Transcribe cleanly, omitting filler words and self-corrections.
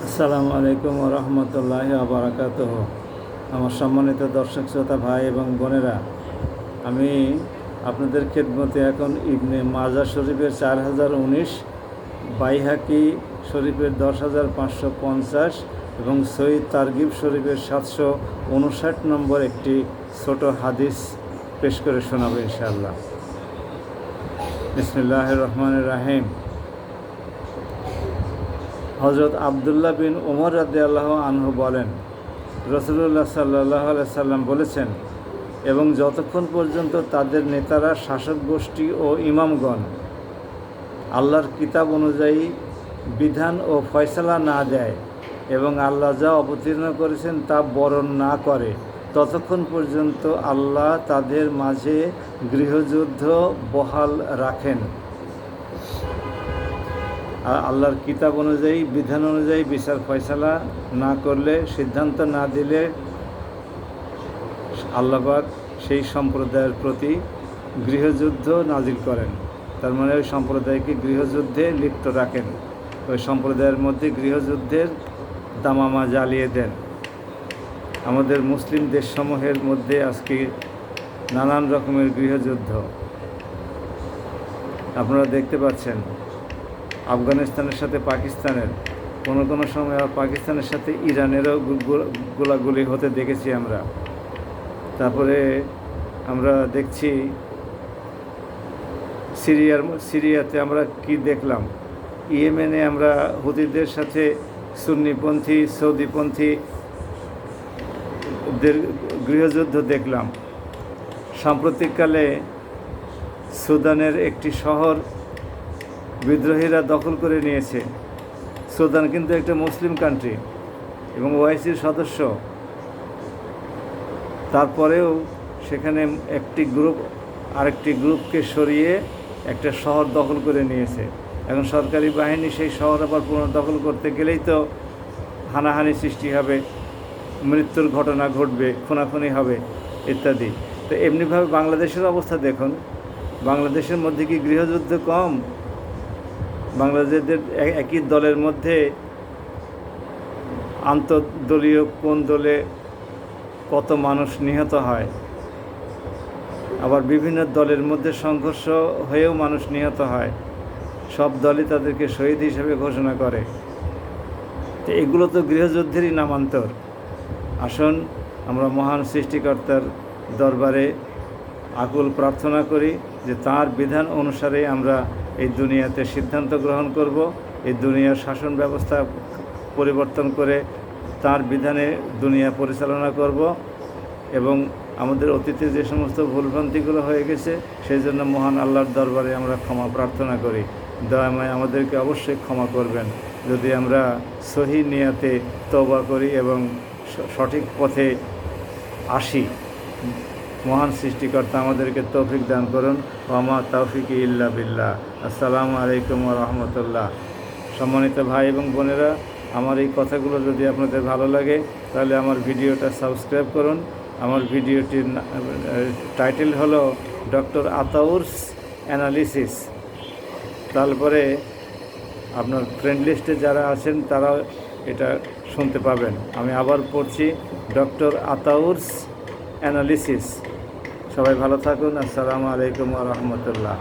আসসালামু আলাইকুম ওয়া রাহমাতুল্লাহি ওয়া বারাকাতুহু। আমার সম্মানিত দর্শক শ্রোতা ভাই এবং বোনেরা, আমি আপনাদের খেদমতে এখন ইবনে মাজাহ শরীফের 4019, বাইহাকি শরীফের 10,550 এবং সহিহ তারগিব শরীফের 759 নম্বর একটি ছোট হাদিস পেশ করে শোনাবো ইনশাআল্লাহ। বিসমিল্লাহির রহমানির রহিম। হযরত আবদুল্লাহ বিন উমর রাদিয়াল্লাহু আনহু বলেন, রাসূলুল্লাহ সাল্লাল্লাহু আলাইহি সাল্লাম বলেছেন, এবং যতক্ষণ পর্যন্ত তাদের নেতারা, শাসক গোষ্ঠী ও ইমামগণ আল্লাহর কিতাব অনুযায়ী বিধান ও ফয়সালা না দেয় এবং আল্লাহ যা অবতীর্ণ করেছেন তা বরণ না করে, ততক্ষণ পর্যন্ত আল্লাহ তাদের মাঝে গৃহযুদ্ধ বহাল রাখেন। আর আল্লাহর কিতাব অনুযায়ী, বিধান অনুযায়ী বিচার ফয়সালা না করলে, সিদ্ধান্ত না দিলে আল্লাহ পাক সেই সম্প্রদায়ের প্রতি গৃহযুদ্ধ নাজিল করেন। তার মানে ওই সম্প্রদায়কে গৃহযুদ্ধে লিপ্ত রাখেন, ওই সম্প্রদায়ের মধ্যে গৃহযুদ্ধের দামামা জ্বালিয়ে দেন। আমাদের মুসলিম দেশসমূহের মধ্যে আজকে নানান রকমের গৃহযুদ্ধ আপনারা দেখতে পাচ্ছেন। আফগানিস্তানের সাথে পাকিস্তানের, কোনো সময় পাকিস্তানের সাথে ইরানেরও গোলাগুলি হতে দেখেছি আমরা। তারপরে আমরা দেখছি সিরিয়াতে আমরা কি দেখলাম, ইয়েমেনে আমরা হুতিদের সাথে সুন্নিপন্থী, সৌদিপন্থীদের গৃহযুদ্ধ দেখলাম। সাম্প্রতিককালে সুদানের একটি শহর বিদ্রোহীরা দখল করে নিয়েছে। সুদান কিন্তু একটা মুসলিম কান্ট্রি এবং ওআইসির সদস্য, তারপরেও সেখানে একটি গ্রুপ আরেকটি গ্রুপকে সরিয়ে একটা শহর দখল করে নিয়েছে। এখন সরকারি বাহিনী সেই শহর আবার পুনর্দখল করতে গেলেই তো হানাহানি সৃষ্টি হবে, মৃত্যুর ঘটনা ঘটবে, খুনাখুনি হবে ইত্যাদি। তো এমনিভাবে বাংলাদেশের অবস্থা দেখুন, বাংলাদেশের মধ্যে কি গৃহযুদ্ধ কম? বাংলাদেশের একই দলের মধ্যে আন্তঃদলীয় কোন দলে কত মানুষ নিহত হয়, আবার বিভিন্ন দলের মধ্যে সংঘর্ষ হয়েও মানুষ নিহত হয়। সব দলই তাদেরকে শহীদ হিসেবে ঘোষণা করে। তো এগুলো তো গৃহযুদ্ধেরই নামান্তর। আসুন আমরা মহান সৃষ্টিকর্তার দরবারে আকুল প্রার্থনা করি যে তাঁর বিধান অনুসারে আমরা এই দুনিয়াতে সিদ্ধান্ত গ্রহণ করব, এই দুনিয়ার শাসন ব্যবস্থা পরিবর্তন করে তাঁর বিধানে দুনিয়া পরিচালনা করব, এবং আমাদের অতীতে যে সমস্ত ভুলভ্রান্তিগুলো হয়ে গেছে সেই জন্য মহান আল্লাহর দরবারে আমরা ক্ষমা প্রার্থনা করি। দয়াময় আমাদেরকে অবশ্যই ক্ষমা করবেন যদি আমরা সহি নিয়াতে তওবা করি এবং সঠিক পথে আসি। মহান সৃষ্টিকর্তা আমাদেরকে তৌফিক দান করুন। ওয়া মা তাওফিকি ইল্লা বিল্লাহ। আসসালামু আলাইকুম ওয়া রাহমাতুল্লাহ। সম্মানিত ভাই এবং বোনেরা, আমার এই কথাগুলো যদি আপনাদের ভালো লাগে তাহলে আমার ভিডিওটা সাবস্ক্রাইব করুন। আমার ভিডিওটির টাইটেল হলো ডক্টর আতাউরস অ্যানালিসিস। তারপরে আপনার ফ্রেন্ড লিস্টে যারা আছেন তারা এটা শুনতে পাবেন। আমি আবার পড়ছি, ডক্টর আতাউরস অ্যানালিসিস। সবাই ভালো থাকুন। আসসালামু আলাইকুম ওয়া রাহমাতুল্লাহ।